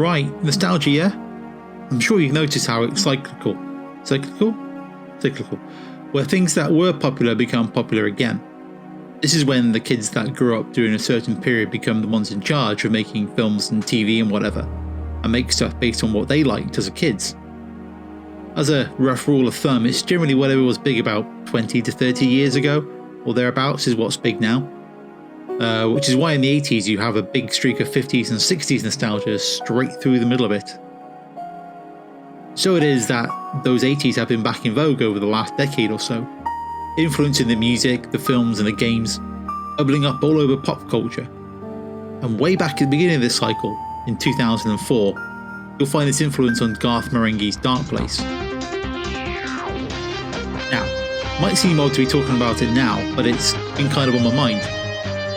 Right, nostalgia, yeah? I'm sure you've noticed how it's cyclical. Cyclical? Where things that were popular become popular again. This is when the kids that grew up during a certain period become the ones in charge of making films and TV and whatever, and make stuff based on what they liked as a kids. As a rough rule of thumb, it's generally whatever was big about 20 to 30 years ago, or thereabouts, is what's big now. Which is why in the 80s you have a big streak of 50s and 60s nostalgia straight through the middle of it. So it is that those 80s have been back in vogue over the last decade or so, influencing the music, the films and the games, bubbling up all over pop culture. And way back at the beginning of this cycle, in 2004, you'll find this influence on Garth Marenghi's Darkplace. Now, it might seem odd to be talking about it now, but it's been kind of on my mind.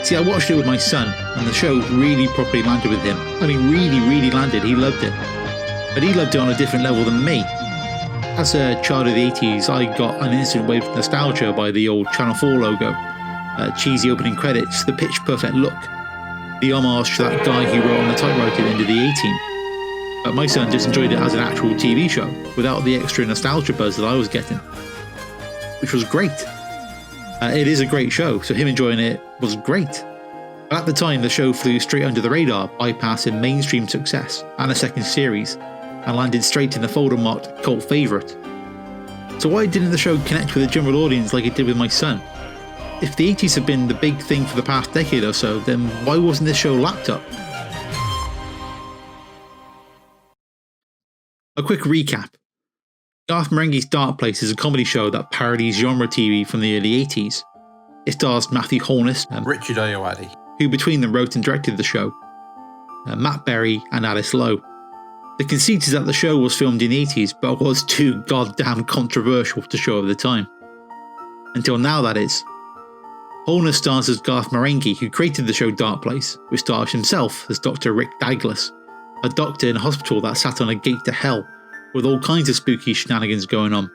See, I watched it with my son, and the show really properly landed with him. I mean, really landed. He loved it. But he loved it on a different level than me. As a child of the 80s, I got an instant wave of nostalgia by the old Channel 4 logo, cheesy opening credits, the pitch perfect look, the homage to that guy who wrote on the typewriter at the end of the A-Team. But my son just enjoyed it as an actual TV show, without the extra nostalgia buzz that I was getting, which was great. It is a great show, so him enjoying it was great. But at the time, the show flew straight under the radar, bypassing mainstream success and a second series, and landed straight in the folder marked cult favourite. So why didn't the show connect with the general audience like it did with my son? If the 80s have been the big thing for the past decade or so, then why wasn't this show lapped up? A quick recap. Garth Marenghi's Darkplace is a comedy show that parodies genre TV from the early 80s. It stars Matthew Holness and Richard Ayoade, who between them wrote and directed the show, Matt Berry and Alice Lowe. The conceit is that the show was filmed in the 80s but was too goddamn controversial to show at the time. Until now, that is. Holness stars as Garth Marenghi, who created the show Darkplace, which stars himself as Dr. Rick Dagless, a doctor in a hospital that sat on a gate to hell, with all kinds of spooky shenanigans going on.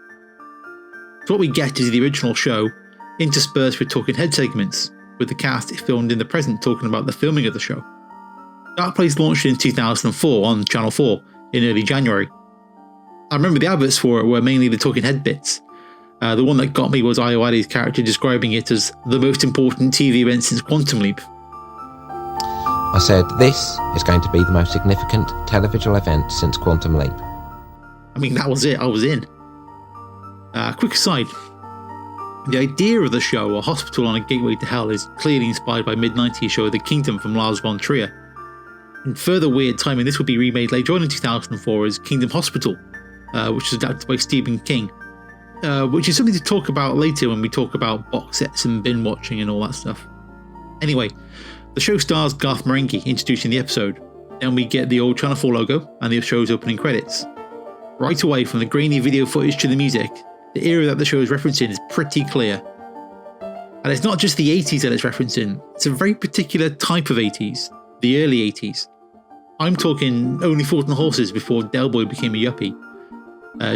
So what we get is the original show, interspersed with talking head segments, with the cast filmed in the present talking about the filming of the show. Darkplace launched in 2004 on Channel 4 in early January. I remember the adverts for it were mainly the talking head bits. The one that got me was Ayoade's character describing it as the most important TV event since Quantum Leap. I said, this is going to be the most significant television event since Quantum Leap. I mean, that was it, I was in. Quick aside, the idea of the show, A Hospital on a Gateway to Hell, is clearly inspired by mid-90s show The Kingdom from Lars von Trier. In further weird timing, this would be remade later on in 2004 as Kingdom Hospital, which was adapted by Stephen King, which is something to talk about later when we talk about box sets and bin watching and all that stuff. Anyway, the show stars Garth Marenghi introducing the episode, then we get the old Channel 4 logo and the show's opening credits. Right away, from the grainy video footage to the music, the era that the show is referencing is pretty clear. And it's not just the 80s that it's referencing, it's a very particular type of 80s, the early 80s. I'm talking Only Fools and Horses before Del Boy became a yuppie,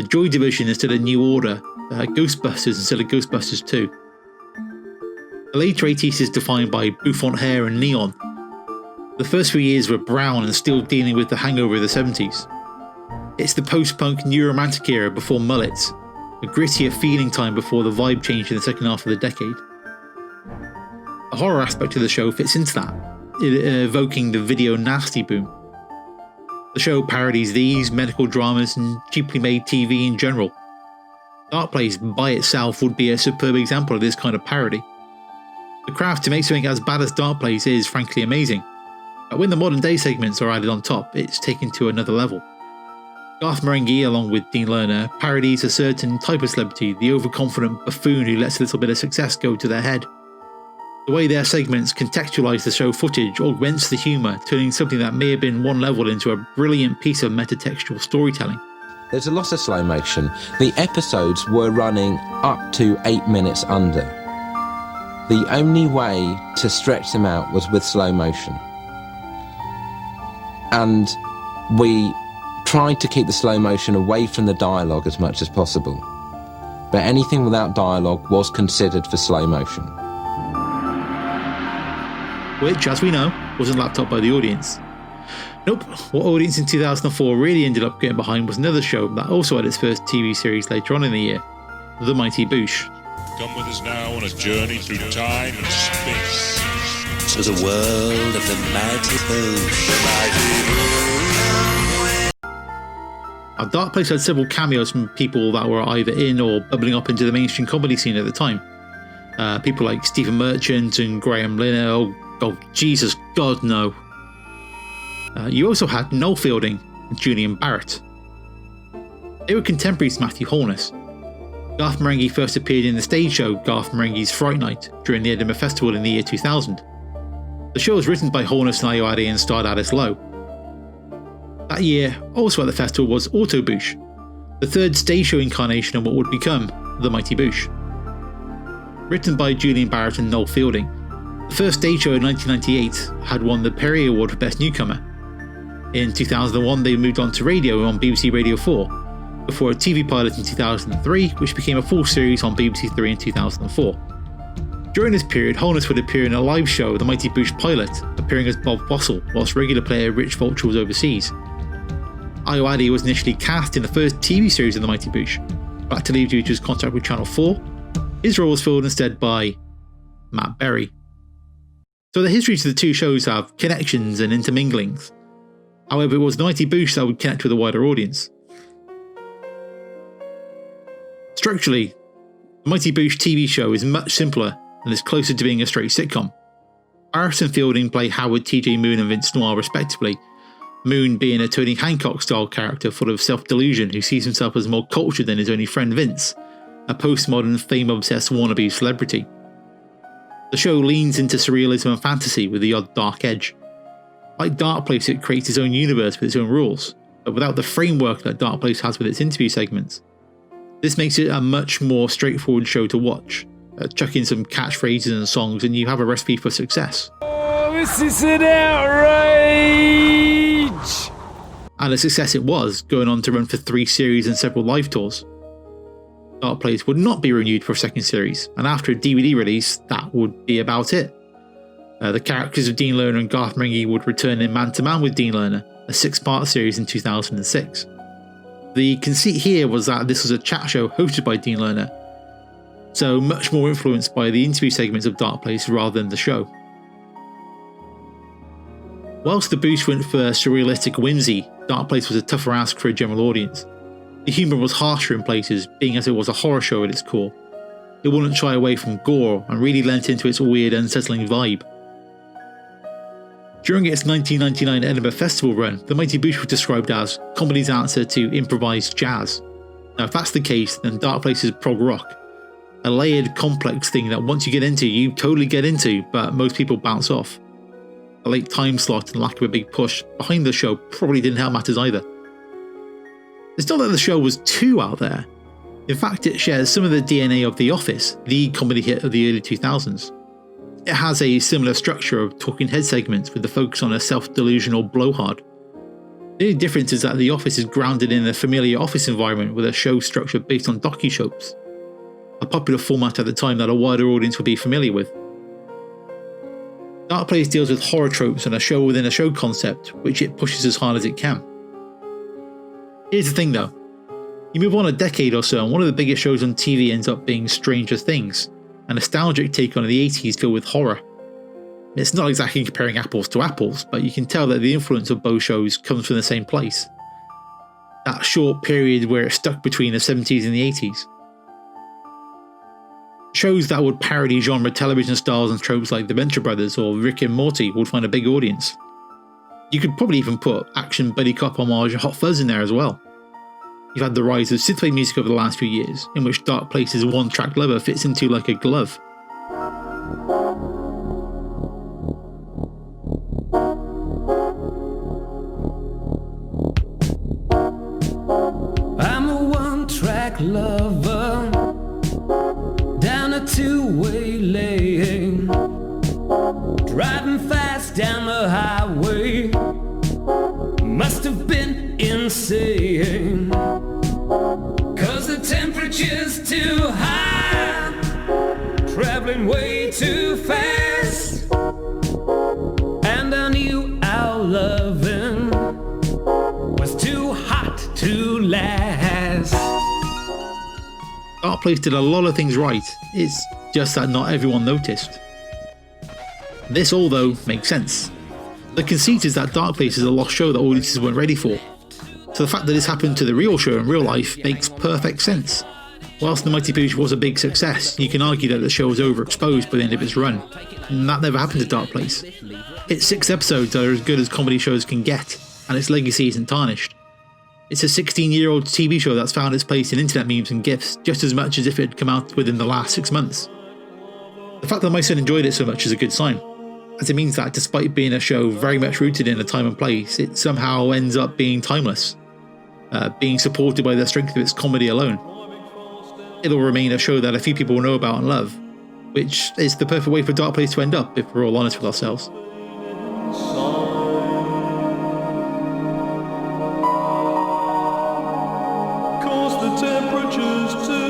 Joy Division instead of New Order, Ghostbusters instead of Ghostbusters 2. The later 80s is defined by bouffant hair and neon. The first few years were brown and still dealing with the hangover of the 70s. It's the post-punk new romantic era before mullets, a grittier feeling time before the vibe changed in the second half of the decade. The horror aspect of the show fits into that, evoking the video nasty boom. The show parodies these, medical dramas and cheaply made TV in general. Darkplace by itself would be a superb example of this kind of parody. The craft to make something as bad as Darkplace is frankly amazing, but when the modern day segments are added on top, it's taken to another level. Garth Marenghi, along with Dean Lerner, parodies a certain type of celebrity, the overconfident buffoon who lets a little bit of success go to their head. The way their segments contextualise the show footage augments the humour, turning something that may have been one level into a brilliant piece of metatextual storytelling. There's a lot of slow motion. The episodes were running up to 8 minutes under. The only way to stretch them out was with slow motion. And we tried to keep the slow motion away from the dialogue as much as possible. But anything without dialogue was considered for slow motion. Which, as we know, wasn't lapped up by the audience. Nope, what audience in 2004 really ended up getting behind was another show that also had its first TV series later on in the year, The Mighty Boosh. Come with us now on a journey through time and space. To the world of the Mighty Boosh. Now, Darkplace had several cameos from people that were either in or bubbling up into the mainstream comedy scene at the time. People like Stephen Merchant and Graham Linner. Oh Jesus, God no. You also had Noel Fielding and Julian Barrett. They were contemporaries to Matthew Holness. Garth Marenghi first appeared in the stage show Garth Marenghi's Fright Night during the Edinburgh Festival in the year 2000. The show was written by Holness and Ayoade and starred Alice Lowe. That year, also at the festival, was Auto Boosh, the third stage show incarnation of what would become The Mighty Boosh. Written by Julian Barrett and Noel Fielding, the first stage show in 1998 had won the Perry Award for Best Newcomer. In 2001, they moved on to radio on BBC Radio 4, before a TV pilot in 2003, which became a full series on BBC 3 in 2004. During this period, Holness would appear in a live show, The Mighty Boosh Pilot, appearing as Bob Bossell, whilst regular player Rich Vulture was overseas. Ayoade was initially cast in the first TV series of The Mighty Boosh, but had to leave due to his contract with Channel 4. His role was filled instead by Matt Berry. So the histories of the two shows have connections and interminglings. However, it was The Mighty Boosh that would connect with a wider audience. Structurally, The Mighty Boosh TV show is much simpler and is closer to being a straight sitcom. Barrett and Fielding play Howard, TJ Moon and Vince Noir respectively, Moon being a Tony Hancock-style character full of self-delusion who sees himself as more cultured than his only friend Vince, a postmodern, fame-obsessed wannabe celebrity. The show leans into surrealism and fantasy with the odd dark edge. Like Darkplace, it creates its own universe with its own rules, but without the framework that Darkplace has with its interview segments. This makes it a much more straightforward show to watch. Chuck in some catchphrases and songs and you have a recipe for success. Oh, this is an outrage! And a success it was, going on to run for 3 series and several live tours. Darkplace would not be renewed for a second series, and after a DVD release, that would be about it. The characters of Dean Lerner and Garth Marenghi would return in Man to Man with Dean Lerner, a 6-part series in 2006. The conceit here was that this was a chat show hosted by Dean Lerner, so much more influenced by the interview segments of Darkplace rather than the show. Whilst the Boosh went for surrealistic whimsy, Darkplace was a tougher ask for a general audience. The humour was harsher in places, being as it was a horror show at its core. It wouldn't shy away from gore and really lent into its weird, unsettling vibe. During its 1999 Edinburgh Festival run, The Mighty Boosh was described as comedy's answer to improvised jazz. Now if that's the case, then Darkplace is prog rock. A layered, complex thing that once you get into, you totally get into, but most people bounce off. A late time slot and lack of a big push behind the show probably didn't help matters either. It's not that the show was too out there. In fact, it shares some of the DNA of The Office, the comedy hit of the early 2000s. It has a similar structure of talking head segments with the focus on a self-delusional blowhard. The only difference is that The Office is grounded in a familiar office environment with a show structure based on docu-soaps, a popular format at the time that a wider audience would be familiar with. Darkplace deals with horror tropes and a show within a show concept, which it pushes as hard as it can. Here's the thing though, you move on a decade or so and one of the biggest shows on TV ends up being Stranger Things, a nostalgic take on the 80s filled with horror. It's not exactly comparing apples to apples, but you can tell that the influence of both shows comes from the same place. That short period where it stuck between the 70s and the 80s. Shows that would parody genre television styles and tropes like The Venture Brothers or Rick and Morty would find a big audience. You could probably even put action buddy cop homage Hot Fuzz in there as well. You've had the rise of synthwave music over the last few years, in which Darkplace's one-track lover fits into like a glove. I'm a one-track lover, down a two-way lane, driving fast down the highway, must have been insane, 'cause the temperature's too high, traveling way too fast, and I knew our loving Darkplace did a lot of things right, it's just that not everyone noticed. This all, though, makes sense. The conceit is that Darkplace is a lost show that audiences weren't ready for, so the fact that this happened to the real show in real life makes perfect sense. Whilst The Mighty Boosh was a big success, you can argue that the show was overexposed by the end of its run, and that never happened to Darkplace. Its 6 episodes are as good as comedy shows can get, and its legacy isn't tarnished. It's a 16-year-old TV show that's found its place in internet memes and GIFs just as much as if it had come out within the last 6 months. The fact that my son enjoyed it so much is a good sign, as it means that despite being a show very much rooted in a time and place, it somehow ends up being timeless, being supported by the strength of its comedy alone. It'll remain a show that a few people know about and love, which is the perfect way for Darkplace to end up if we're all honest with ourselves. Cause the temperature's too